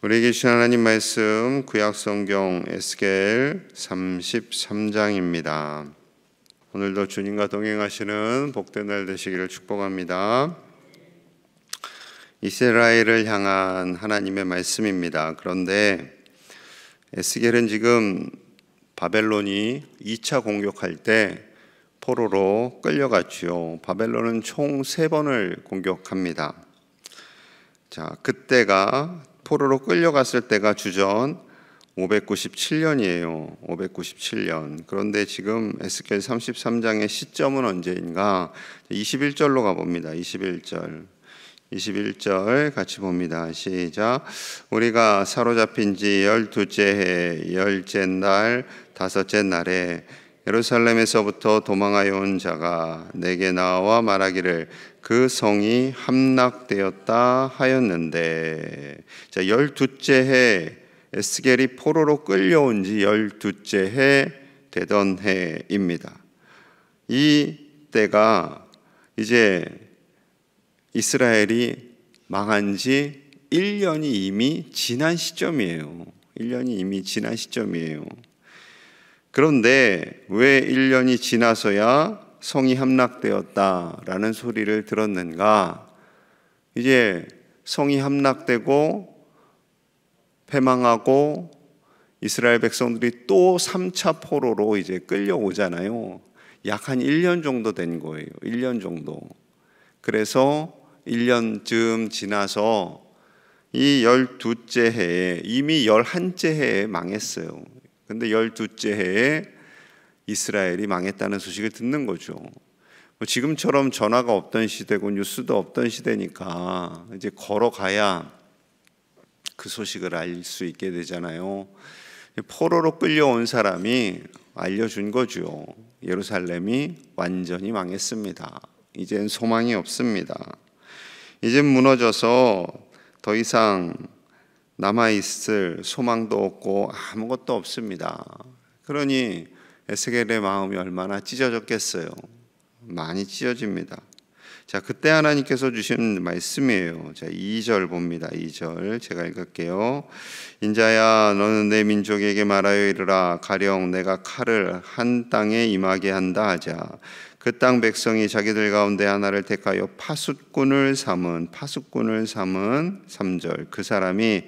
우리에게 주신 하나님 말씀 구약성경 에스겔 33장입니다. 오늘도 주님과 동행하시는 복된 날 되시기를 축복합니다. 이스라엘을 향한 하나님의 말씀입니다. 그런데 에스겔은 지금 바벨론이 2차 공격할 때 포로로 끌려갔지요. 바벨론은 총 3번을 공격합니다. 자, 그때가 포로로 끌려갔을 때가 주전 597년이에요. 597년. 그런데 지금 에스겔 33장의 시점은 언제인가? 21절로 가봅니다. 21절 같이 봅니다. 시작. 우리가 사로잡힌 지 12째 해 10째 날 5째 날에 예루살렘에서부터 도망하여 온 자가 내게 나와 말하기를 그 성이 함락되었다 하였는데, 자, 12째 해 에스겔이 포로로 끌려온 지 12째 해 되던 해입니다. 이 때가 이제 이스라엘이 망한 지 1년이 이미 지난 시점이에요. 1년이 이미 지난 시점이에요. 그런데 왜 1년이 지나서야 성이 함락되었다라는 소리를 들었는가? 이제 성이 함락되고 패망하고 이스라엘 백성들이 또 3차 포로로 이제 끌려오잖아요. 약 한 1년 정도 된 거예요. 1년 정도. 그래서 1년쯤 지나서 이 12째 해에 이미 11째 해에 망했어요. 근데 12째 해에 이스라엘이 망했다는 소식을 듣는 거죠. 지금처럼 전화가 없던 시대고 뉴스도 없던 시대니까 이제 걸어가야 그 소식을 알 수 있게 되잖아요. 포로로 끌려온 사람이 알려준 거죠. 예루살렘이 완전히 망했습니다. 이젠 소망이 없습니다. 이젠 무너져서 더 이상 남아있을 소망도 없고 아무것도 없습니다. 그러니 에스겔의 마음이 얼마나 찢어졌겠어요. 많이 찢어집니다. 자, 그때 하나님께서 주신 말씀이에요. 자, 2절 봅니다. 2절 제가 읽을게요. 인자야, 너는 내 민족에게 말하여 이르라. 가령 내가 칼을 한 땅에 임하게 한다 하자. 그 땅 백성이 자기들 가운데 하나를 택하여 파숫꾼을 삼은 3절 그 사람이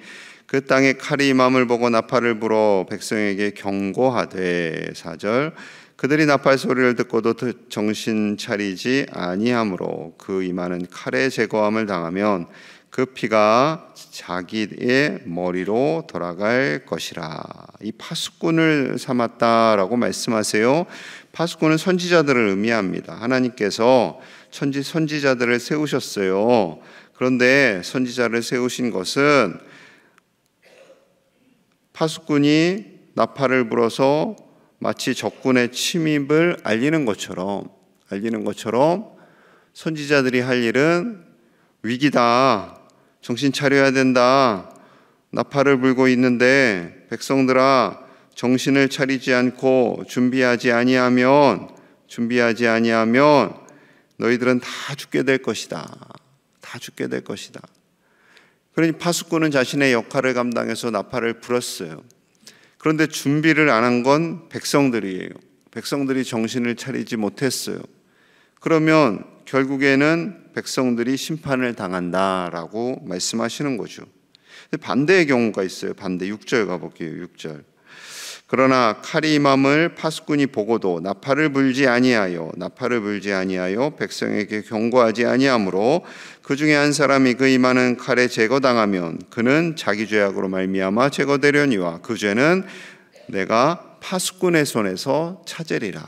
그 땅에 칼이 임함을 보고 나팔을 불어 백성에게 경고하되 4절 그들이 나팔 소리를 듣고도 정신 차리지 아니하므로 그 임하는 칼의 제거함을 당하면 그 피가 자기의 머리로 돌아갈 것이라. 이 파수꾼을 삼았다라고 말씀하세요. 파수꾼은 선지자들을 의미합니다. 하나님께서 선지자들을 세우셨어요. 그런데 선지자를 세우신 것은 파수꾼이 나팔을 불어서 마치 적군의 침입을 알리는 것처럼 선지자들이 할 일은 위기다, 정신 차려야 된다, 나팔을 불고 있는데 백성들아 정신을 차리지 않고 준비하지 아니하면 너희들은 다 죽게 될 것이다. 다 죽게 될 것이다. 그러니 파수꾼은 자신의 역할을 감당해서 나팔을 불었어요. 그런데 준비를 안 한 건 백성들이에요. 백성들이 정신을 차리지 못했어요. 그러면 결국에는 백성들이 심판을 당한다라고 말씀하시는 거죠. 반대의 경우가 있어요. 반대 6절 가볼게요. 6절. 그러나 칼이 임함을 파수꾼이 보고도 나팔을 불지 아니하여 백성에게 경고하지 아니하므로 그 중에 한 사람이 그 임하는 칼에 제거당하면 그는 자기 죄악으로 말미암아 제거되려니와 그 죄는 내가 파수꾼의 손에서 찾으리라.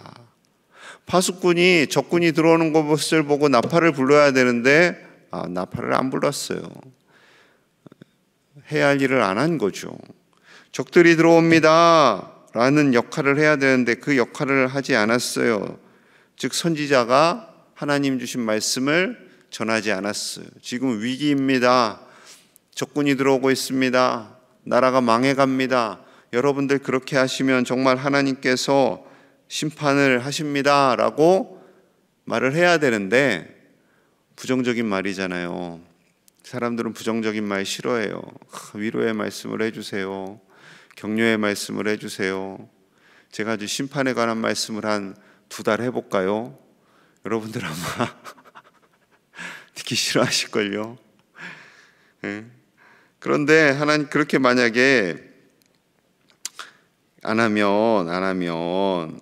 파수꾼이 적군이 들어오는 것을 보고 나팔을 불러야 되는데 나팔을 안 불렀어요. 해야 할 일을 안 한 거죠. 적들이 들어옵니다 라는 역할을 해야 되는데 그 역할을 하지 않았어요. 즉 선지자가 하나님 주신 말씀을 전하지 않았어요. 지금 위기입니다. 적군이 들어오고 있습니다. 나라가 망해갑니다. 여러분들 그렇게 하시면 정말 하나님께서 심판을 하십니다 라고 말을 해야 되는데 부정적인 말이잖아요. 사람들은 부정적인 말 싫어해요. 위로의 말씀을 해주세요. 격려의 말씀을 해주세요. 제가 아주 심판에 관한 말씀을 한 2달 해볼까요? 여러분들 아마 듣기 싫어하실걸요. 네. 그런데 하나님 그렇게 만약에 안 하면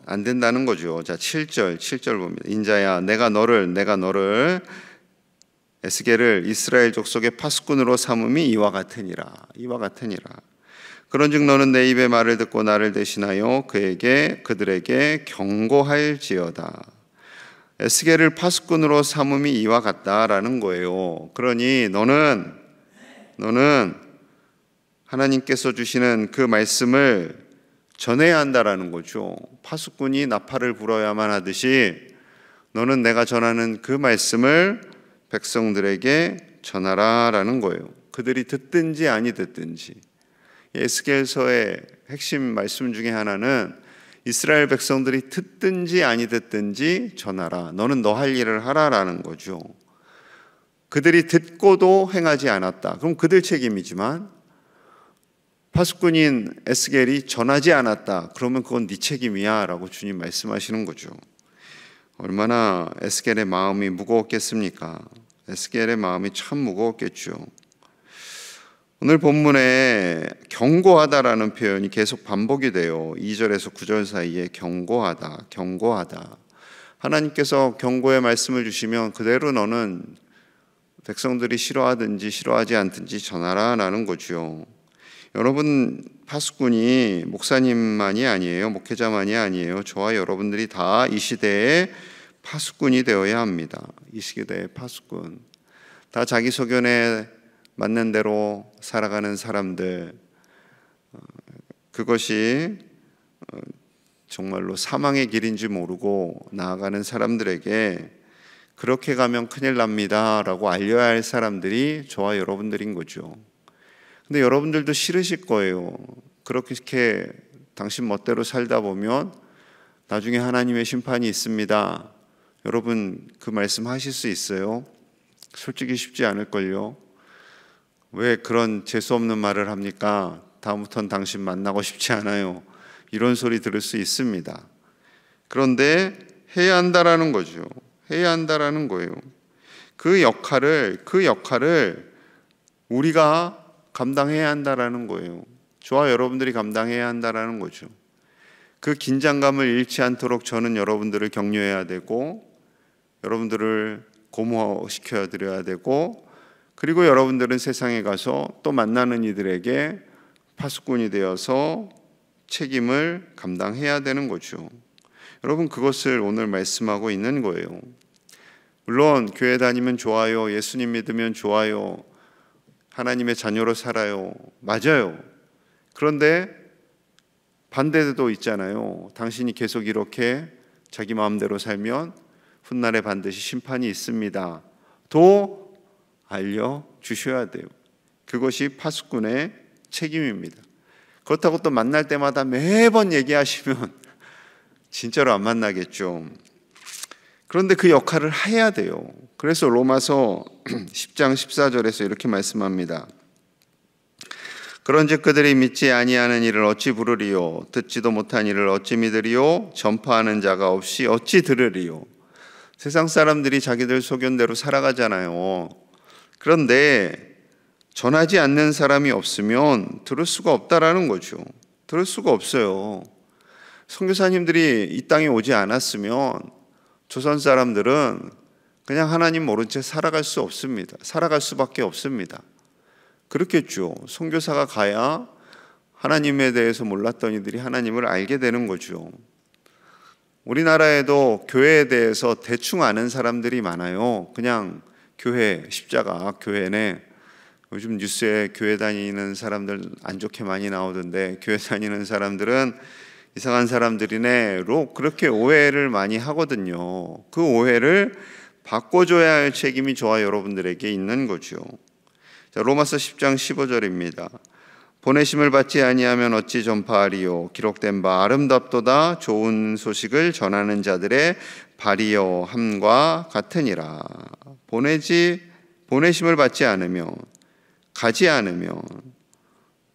안 된다는 거죠. 자, 7절 봅니다. 인자야, 내가 너를 에스겔을 이스라엘 족속의 파수꾼으로 삼음이 이와 같으니라. 그런즉 너는 내 입의 말을 듣고 나를 대신하여 그들에게 경고할지어다. 에스겔을 파수꾼으로 삼음이 이와 같다라는 거예요. 그러니 너는 하나님께서 주시는 그 말씀을 전해야 한다라는 거죠. 파수꾼이 나팔을 불어야만 하듯이 너는 내가 전하는 그 말씀을 백성들에게 전하라라는 거예요. 그들이 듣든지 아니 듣든지. 에스겔서의 핵심 말씀 중에 하나는 이스라엘 백성들이 듣든지 아니 듣든지 전하라. 너는 너 할 일을 하라라는 거죠. 그들이 듣고도 행하지 않았다. 그럼 그들 책임이지만 파수꾼인 에스겔이 전하지 않았다. 그러면 그건 네 책임이야 라고 주님 말씀하시는 거죠. 얼마나 에스겔의 마음이 무거웠겠습니까? 에스겔의 마음이 참 무거웠겠죠. 오늘 본문에 경고하다라는 표현이 계속 반복이 돼요. 2절에서 9절 사이에 경고하다. 하나님께서 경고의 말씀을 주시면 그대로 너는 백성들이 싫어하든지 싫어하지 않든지 전하라 라는 거죠. 여러분, 파수꾼이 목사님만이 아니에요. 목회자만이 아니에요. 저와 여러분들이 다 이 시대에 파수꾼이 되어야 합니다. 이 시대의 파수꾼. 다 자기 소견에 맞는 대로 살아가는 사람들, 그것이 정말로 사망의 길인지 모르고 나아가는 사람들에게 그렇게 가면 큰일 납니다 라고 알려야 할 사람들이 저와 여러분들인 거죠. 근데 여러분들도 싫으실 거예요. 그렇게 당신 멋대로 살다 보면 나중에 하나님의 심판이 있습니다. 여러분 그 말씀 하실 수 있어요? 솔직히 쉽지 않을걸요. 왜 그런 재수없는 말을 합니까? 다음부터는 당신 만나고 싶지 않아요. 이런 소리 들을 수 있습니다. 그런데 해야 한다라는 거죠. 해야 한다라는 거예요. 그 역할을 우리가 감당해야 한다라는 거예요. 저와 여러분들이 감당해야 한다라는 거죠. 그 긴장감을 잃지 않도록 저는 여러분들을 격려해야 되고 여러분들을 고무시켜 드려야 되고 그리고 여러분들은 세상에 가서 또 만나는 이들에게 파수꾼이 되어서 책임을 감당해야 되는 거죠. 여러분 그것을 오늘 말씀하고 있는 거예요. 물론 교회 다니면 좋아요. 예수님 믿으면 좋아요. 하나님의 자녀로 살아요. 맞아요. 그런데 반대도 있잖아요. 당신이 계속 이렇게 자기 마음대로 살면 훗날에 반드시 심판이 있습니다. 도 알려주셔야 돼요. 그것이 파수꾼의 책임입니다. 그렇다고 또 만날 때마다 매번 얘기하시면 진짜로 안 만나겠죠. 그런데 그 역할을 해야 돼요. 그래서 로마서 10장 14절에서 이렇게 말씀합니다. 그런즉 그들이 믿지 아니하는 일을 어찌 부르리요? 듣지도 못한 일을 어찌 믿으리요? 전파하는 자가 없이 어찌 들으리요? 세상 사람들이 자기들 소견대로 살아가잖아요. 그런데 전하지 않는 사람이 없으면 들을 수가 없다라는 거죠. 들을 수가 없어요. 선교사님들이 이 땅에 오지 않았으면 조선 사람들은 그냥 하나님 모른 채 살아갈 수 없습니다. 살아갈 수밖에 없습니다. 그렇겠죠. 선교사가 가야 하나님에 대해서 몰랐던 이들이 하나님을 알게 되는 거죠. 우리나라에도 교회에 대해서 대충 아는 사람들이 많아요. 그냥 교회, 십자가 교회네. 요즘 뉴스에 교회 다니는 사람들 안 좋게 많이 나오던데 교회 다니는 사람들은 이상한 사람들이네로 그렇게 오해를 많이 하거든요. 그 오해를 바꿔줘야 할 책임이 저와 여러분들에게 있는 거죠. 자, 로마서 10장 15절입니다. 보내심을 받지 아니하면 어찌 전파하리요? 기록된 바 아름답도다 좋은 소식을 전하는 자들의 발이여 함과 같으니라. 보내지 보내심을 받지 않으면, 가지 않으면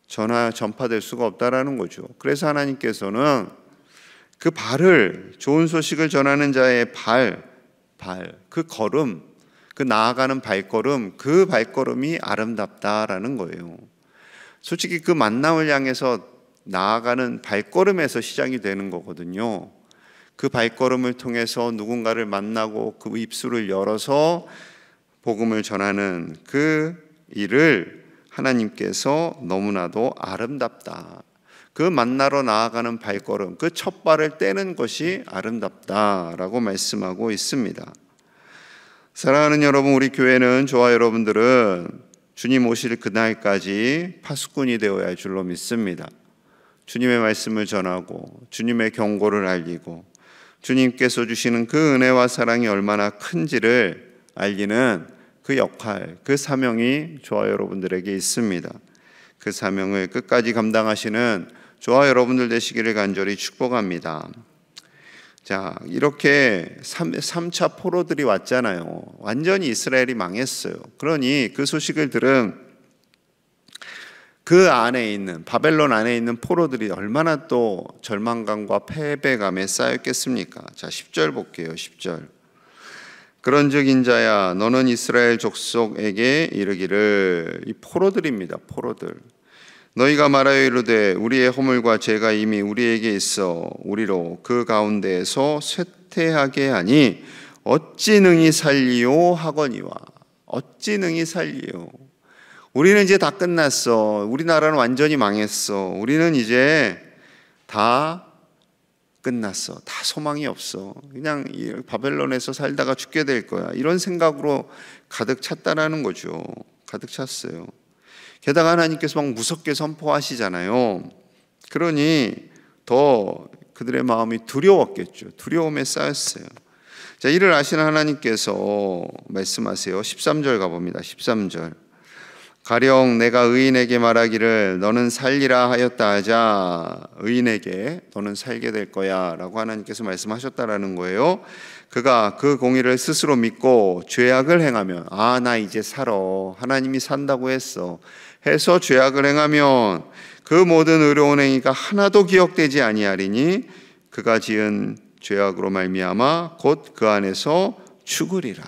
전파될 수가 없다라는 거죠. 그래서 하나님께서는 그 발을, 좋은 소식을 전하는 자의 그 걸음, 그 나아가는 발걸음, 그 발걸음이 아름답다라는 거예요. 솔직히 그 만남을 향해서 나아가는 발걸음에서 시작이 되는 거거든요. 그 발걸음을 통해서 누군가를 만나고 그 입술을 열어서 복음을 전하는 그 일을 하나님께서 너무나도 아름답다. 그 만나러 나아가는 발걸음, 그 첫 발을 떼는 것이 아름답다라고 말씀하고 있습니다. 사랑하는 여러분, 우리 교회는, 저와 여러분들은 주님 오실 그날까지 파수꾼이 되어야 할 줄로 믿습니다. 주님의 말씀을 전하고 주님의 경고를 알리고 주님께서 주시는 그 은혜와 사랑이 얼마나 큰지를 알리는 그 역할, 그 사명이 저와 여러분들에게 있습니다. 그 사명을 끝까지 감당하시는 저와 여러분들 되시기를 간절히 축복합니다. 자, 이렇게 3차 포로들이 왔잖아요. 완전히 이스라엘이 망했어요. 그러니 그 소식을 들은 그 안에 있는, 바벨론 안에 있는 포로들이 얼마나 또 절망감과 패배감에 쌓였겠습니까? 자, 10절 볼게요. 10절. 그런즉 인자야, 너는 이스라엘 족속에게 이르기를, 이 포로들입니다. 포로들. 너희가 말하여 이르되 우리의 허물과 죄가 이미 우리에게 있어 우리로 그 가운데에서 쇠퇴하게 하니 어찌 능히 살리요 하거니와. 어찌 능히 살리요. 우리는 이제 다 끝났어. 우리나라는 완전히 망했어. 우리는 이제 다 끝났어. 다 소망이 없어. 그냥 바벨론에서 살다가 죽게 될 거야. 이런 생각으로 가득 찼다라는 거죠. 가득 찼어요. 게다가 하나님께서 막 무섭게 선포하시잖아요. 그러니 더 그들의 마음이 두려웠겠죠. 두려움에 쌓였어요. 자, 이를 아시는 하나님께서 말씀하세요. 13절 가봅니다. 13절. 가령 내가 의인에게 말하기를 너는 살리라 하였다 하자, 의인에게 너는 살게 될 거야 라고 하나님께서 말씀하셨다라는 거예요. 그가 그 공의를 스스로 믿고 죄악을 행하면, 아, 나 이제 살아, 하나님이 산다고 해서 죄악을 행하면 그 모든 의로운 행위가 하나도 기억되지 아니하리니 그가 지은 죄악으로 말미암아 곧 그 안에서 죽으리라.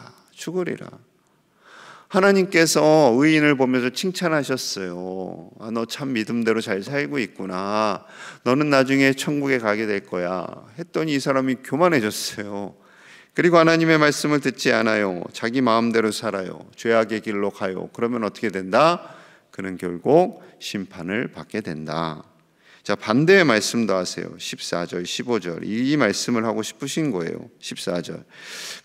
하나님께서 의인을 보면서 칭찬하셨어요. 아, 너 참 믿음대로 잘 살고 있구나. 너는 나중에 천국에 가게 될 거야. 했더니 이 사람이 교만해졌어요. 그리고 하나님의 말씀을 듣지 않아요. 자기 마음대로 살아요. 죄악의 길로 가요. 그러면 어떻게 된다? 그는 결국 심판을 받게 된다. 자, 반대의 말씀도 하세요. 14절, 15절. 이 말씀을 하고 싶으신 거예요. 14절.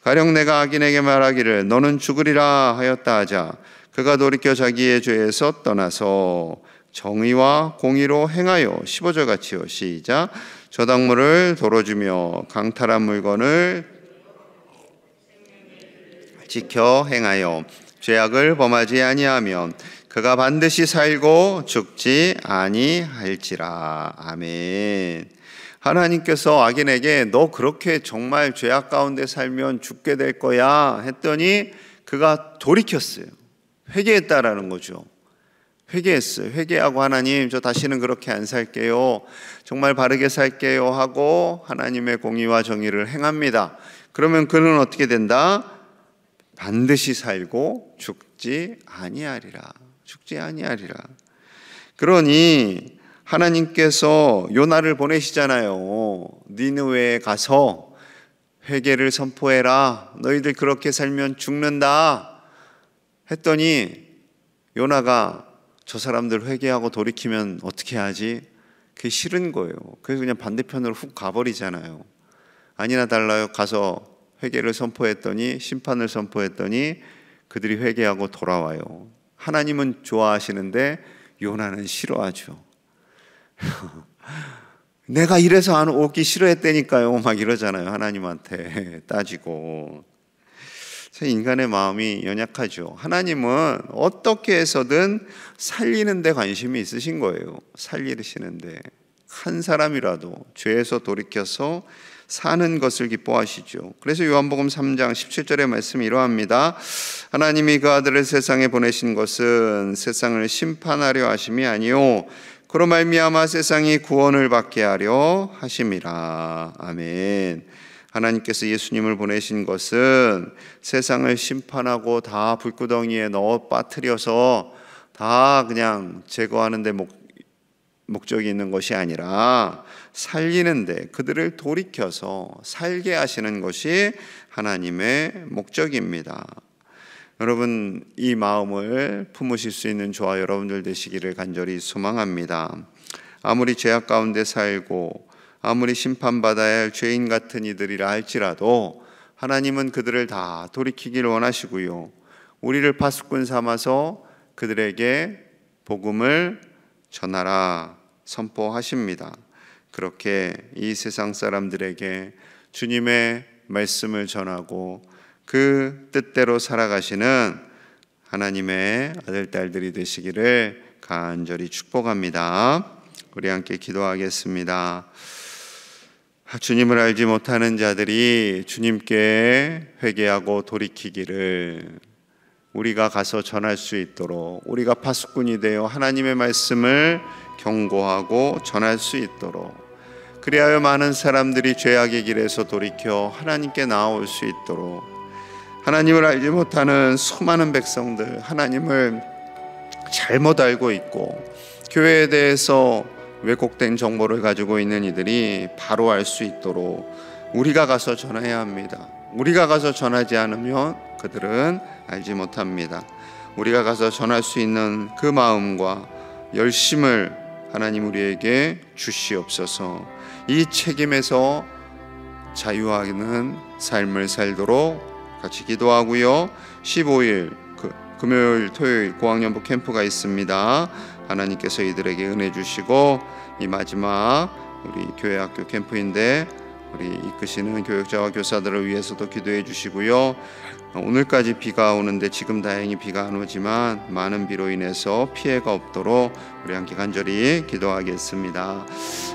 가령 내가 악인에게 말하기를 너는 죽으리라 하였다 하자, 그가 돌이켜 자기의 죄에서 떠나서 정의와 공의로 행하여. 15절 같이요. 시작. 저당물을 도로주며 강탈한 물건을 지켜 행하여 죄악을 범하지 아니하면 그가 반드시 살고 죽지 아니할지라. 아멘. 하나님께서 악인에게 너 그렇게 정말 죄악 가운데 살면 죽게 될 거야 했더니 그가 돌이켰어요. 회개했다라는 거죠. 회개했어요. 회개하고 하나님, 저 다시는 그렇게 안 살게요. 정말 바르게 살게요 하고 하나님의 공의와 정의를 행합니다. 그러면 그는 어떻게 된다? 반드시 살고 죽지 아니하리라. 그러니 하나님께서 요나를 보내시잖아요. 니느웨에 가서 회개를 선포해라. 너희들 그렇게 살면 죽는다 했더니 요나가 저 사람들 회개하고 돌이키면 어떻게 하지? 그게 싫은 거예요. 그래서 그냥 반대편으로 훅 가버리잖아요. 아니나 달라요. 가서 회개를 선포했더니, 심판을 선포했더니 그들이 회개하고 돌아와요. 하나님은 좋아하시는데 요나는 싫어하죠. 내가 이래서 안 오기 싫어했다니까요 막 이러잖아요. 하나님한테 따지고. 인간의 마음이 연약하죠. 하나님은 어떻게 해서든 살리는 데 관심이 있으신 거예요. 살리시는데 한 사람이라도 죄에서 돌이켜서 사는 것을 기뻐하시죠. 그래서 요한복음 3장 17절의 말씀이 이러합니다. 하나님이 그 아들을 세상에 보내신 것은 세상을 심판하려 하심이 아니요 그로 말미암아 세상이 구원을 받게 하려 하심이라. 아멘. 하나님께서 예수님을 보내신 것은 세상을 심판하고 다 불구덩이에 넣어 빠뜨려서 다 그냥 제거하는 데 목적이 있는 것이 아니라 살리는데 그들을 돌이켜서 살게 하시는 것이 하나님의 목적입니다. 여러분, 이 마음을 품으실 수 있는 저와 여러분들 되시기를 간절히 소망합니다. 아무리 죄악 가운데 살고 아무리 심판받아야 할 죄인 같은 이들이라 할지라도 하나님은 그들을 다 돌이키기를 원하시고요, 우리를 파수꾼 삼아서 그들에게 복음을 전하라 선포하십니다. 그렇게 이 세상 사람들에게 주님의 말씀을 전하고 그 뜻대로 살아가시는 하나님의 아들, 딸들이 되시기를 간절히 축복합니다. 우리 함께 기도하겠습니다. 주님을 알지 못하는 자들이 주님께 회개하고 돌이키기를 우리가 가서 전할 수 있도록, 우리가 파수꾼이 되어 하나님의 말씀을 경고하고 전할 수 있도록, 그리하여 많은 사람들이 죄악의 길에서 돌이켜 하나님께 나아올 수 있도록, 하나님을 알지 못하는 수많은 백성들, 하나님을 잘못 알고 있고 교회에 대해서 왜곡된 정보를 가지고 있는 이들이 바로 알 수 있도록 우리가 가서 전해야 합니다. 우리가 가서 전하지 않으면 그들은 알지 못합니다. 우리가 가서 전할 수 있는 그 마음과 열심을 하나님 우리에게 주시옵소서. 이 책임에서 자유하는 삶을 살도록 같이 기도하고요, 15일 금요일 토요일 고학년부 캠프가 있습니다. 하나님께서 이들에게 은혜 주시고 이 마지막 우리 교회 학교 캠프인데 우리 이끄시는 교육자와 교사들을 위해서도 기도해 주시고요, 오늘까지 비가 오는데 지금 다행히 비가 안 오지만 많은 비로 인해서 피해가 없도록 우리 함께 간절히 기도하겠습니다.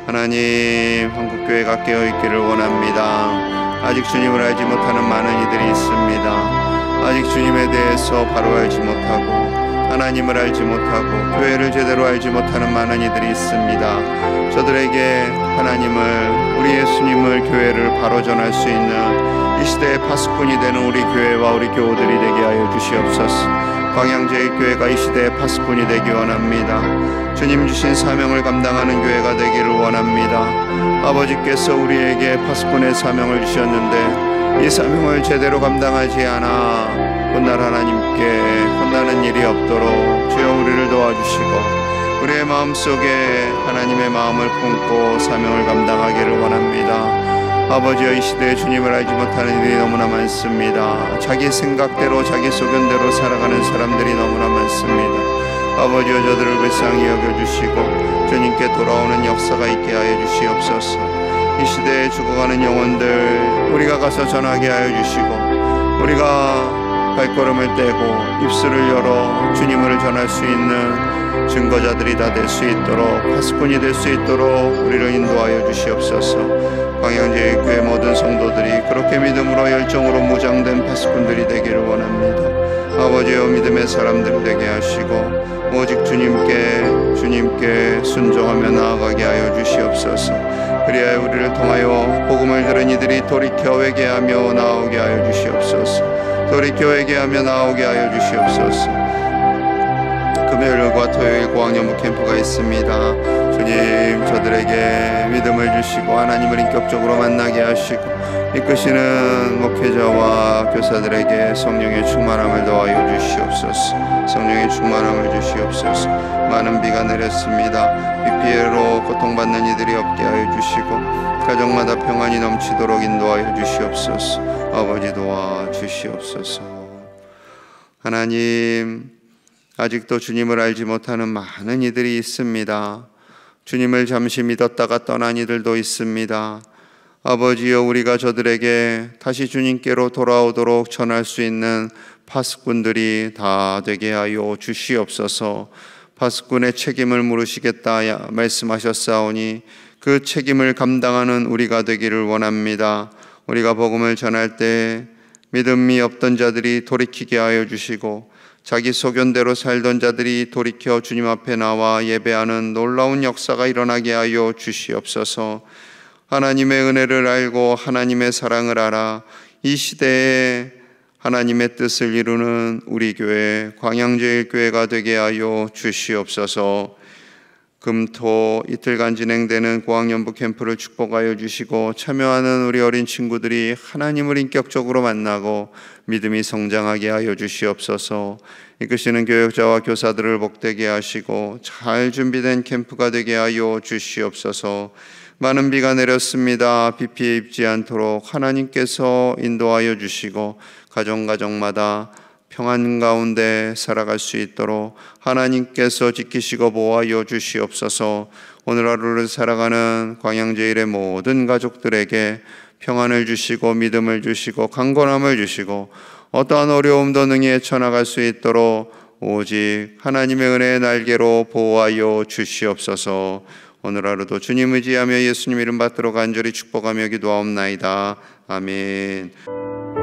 하나님, 한국교회가 깨어있기를 원합니다. 아직 주님을 알지 못하는 많은 이들이 있습니다. 아직 주님에 대해서 바로 알지 못하고 하나님을 알지 못하고 교회를 제대로 알지 못하는 많은 이들이 있습니다. 저들에게 하나님을, 우리 예수님을, 교회를 바로 전할 수 있는 이 시대의 파수꾼이 되는 우리 교회와 우리 교우들이 되게 하여 주시옵소서. 광양제일교회가 이 시대의 파수꾼이 되기 원합니다. 주님 주신 사명을 감당하는 교회가 되기를 원합니다. 아버지께서 우리에게 파수꾼의 사명을 주셨는데 이 사명을 제대로 감당하지 않아 훗날 하나님께 혼나는 일이 없도록 주여 우리를 도와주시고 우리의 마음속에 하나님의 마음을 품고 사명을 감당하기를 원합니다. 아버지여, 이 시대에 주님을 알지 못하는 일이 너무나 많습니다. 자기 생각대로 자기 소견대로 살아가는 사람들이 너무나 많습니다. 아버지여, 저들을 불쌍히 여겨주시고 주님께 돌아오는 역사가 있게 하여 주시옵소서. 이 시대에 죽어가는 영혼들 우리가 가서 전하게 하여 주시고 우리가 발걸음을 떼고 입술을 열어 주님을 전할 수 있는 증거자들이 다 될 수 있도록, 파수꾼이 될 수 있도록 우리를 인도하여 주시옵소서. 광양제일교회 모든 성도들이 그렇게 믿음으로 열정으로 무장된 파수꾼들이 되기를 원합니다. 아버지여, 믿음의 사람들 되게 하시고 오직 주님께 순종하며 나아가게 하여 주시옵소서. 그리하여 우리를 통하여 복음을 들은 이들이 돌이켜 회개하며 나오게 하여 주시옵소서. 돌이켜 회개하며 나오게 하여 주시옵소서. 금요일과 토요일 고학년부 캠프가 있습니다. 주님, 저들에게 믿음을 주시고 하나님을 인격적으로 만나게 하시고 이끄시는 목회자와 교사들에게 성령의 충만함을 더하여 주시옵소서. 성령의 충만함을 주시옵소서. 많은 비가 내렸습니다. 비 피해로 고통받는 이들이 없게 하여 주시고 가정마다 평안이 넘치도록 인도하여 주시옵소서. 아버지 도와 주시옵소서. 하나님, 아직도 주님을 알지 못하는 많은 이들이 있습니다. 주님을 잠시 믿었다가 떠난 이들도 있습니다. 아버지여, 우리가 저들에게 다시 주님께로 돌아오도록 전할 수 있는 파수꾼들이 다 되게 하여 주시옵소서. 파수꾼의 책임을 물으시겠다 말씀하셨사오니 그 책임을 감당하는 우리가 되기를 원합니다. 우리가 복음을 전할 때 믿음이 없던 자들이 돌이키게 하여 주시고 자기 소견대로 살던 자들이 돌이켜 주님 앞에 나와 예배하는 놀라운 역사가 일어나게 하여 주시옵소서. 하나님의 은혜를 알고 하나님의 사랑을 알아 이 시대에 하나님의 뜻을 이루는 우리 교회 광양제일교회가 되게 하여 주시옵소서. 금토 이틀간 진행되는 고학년부 캠프를 축복하여 주시고 참여하는 우리 어린 친구들이 하나님을 인격적으로 만나고 믿음이 성장하게 하여 주시옵소서. 이끄시는 교역자와 교사들을 복되게 하시고 잘 준비된 캠프가 되게 하여 주시옵소서. 많은 비가 내렸습니다. 비 피해 입지 않도록 하나님께서 인도하여 주시고 가정마다 평안 가운데 살아갈 수 있도록 하나님께서 지키시고 보호하여 주시옵소서. 오늘 하루를 살아가는 광양제일의 모든 가족들에게 평안을 주시고 믿음을 주시고 강건함을 주시고 어떠한 어려움도 능히 헤쳐나갈 수 있도록 오직 하나님의 은혜의 날개로 보호하여 주시옵소서. 오늘 하루도 주님 의지하며 예수님 이름 받들어 간절히 축복하며 기도하옵나이다. 아멘.